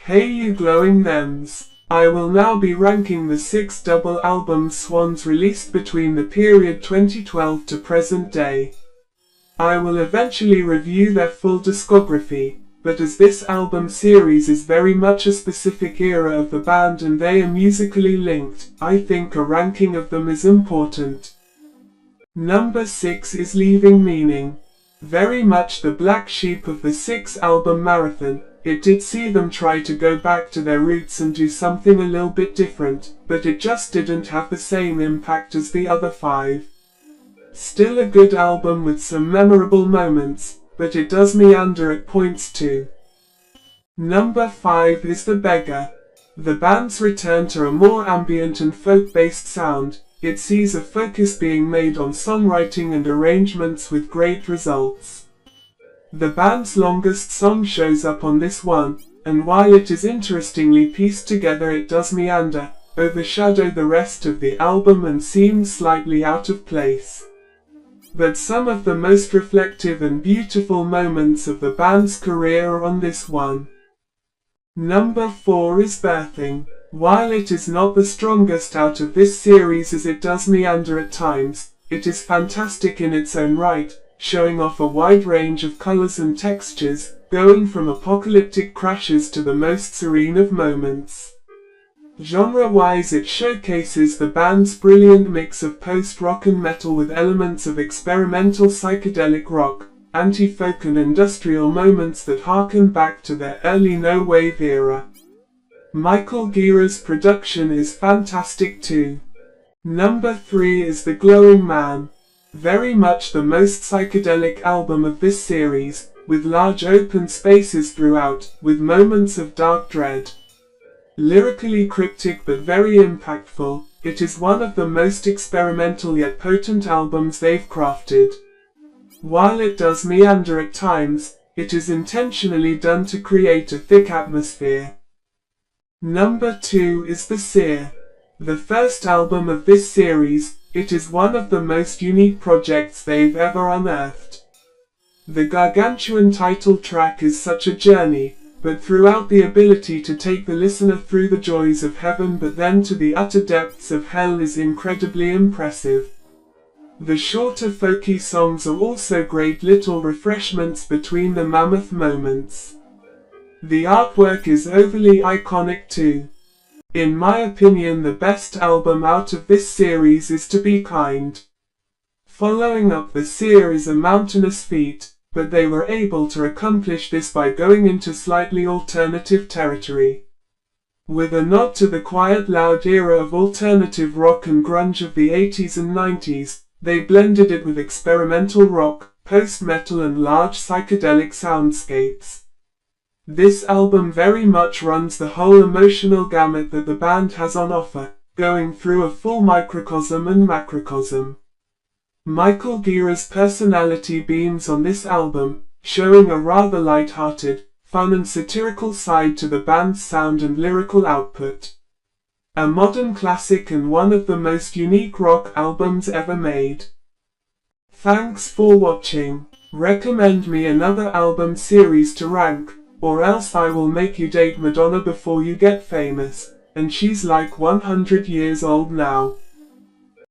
Hey you glowing thems! I will now be ranking the 6 double albums Swans released between the period 2012 to present day. I will eventually review their full discography, but as this album series is very much a specific era of the band and they are musically linked, I think a ranking of them is important. Number 6 is Leaving Meaning. Very much the black sheep of the 6-album marathon. It did see them try to go back to their roots and do something a little bit different, but it just didn't have the same impact as the other 5. Still a good album with some memorable moments, but it does meander at points too. Number 5 is The Beggar. The band's return to a more ambient and folk-based sound. It sees a focus being made on songwriting and arrangements with great results. The band's longest song shows up on this one, and while it is interestingly pieced together it does meander, overshadow the rest of the album and seems slightly out of place. But some of the most reflective and beautiful moments of the band's career are on this one. Number 4 is Birthing. While it is not the strongest out of this series as it does meander at times, it is fantastic in its own right, showing off a wide range of colors and textures, going from apocalyptic crashes to the most serene of moments. Genre-wise it showcases the band's brilliant mix of post-rock and metal with elements of experimental psychedelic rock, anti-folk and industrial moments that harken back to their early no-wave era. Michael Gira's production is fantastic too. Number 3 is The Glowing Man. Very much the most psychedelic album of this series, with large open spaces throughout, with moments of dark dread. Lyrically cryptic but very impactful, it is one of the most experimental yet potent albums they've crafted. While it does meander at times, it is intentionally done to create a thick atmosphere. Number 2 is The Seer. The first album of this series, it is one of the most unique projects they've ever unearthed. The gargantuan title track is such a journey, but throughout the ability to take the listener through the joys of heaven but then to the utter depths of hell is incredibly impressive. The shorter folky songs are also great little refreshments between the mammoth moments. The artwork is overly iconic too. In my opinion the best album out of this series is To Be Kind. Following up The Seer is a mountainous feat, but they were able to accomplish this by going into slightly alternative territory. With a nod to the quiet loud era of alternative rock and grunge of the 80s and 90s, they blended it with experimental rock, post-metal and large psychedelic soundscapes. This album very much runs the whole emotional gamut that the band has on offer, going through a full microcosm and macrocosm. Michael Gira's personality beams on this album, showing a rather light-hearted, fun and satirical side to the band's sound and lyrical output. A modern classic and one of the most unique rock albums ever made. Thanks for watching. Recommend me another album series to rank, or else I will make you date Madonna before you get famous, and she's like 100 years old now.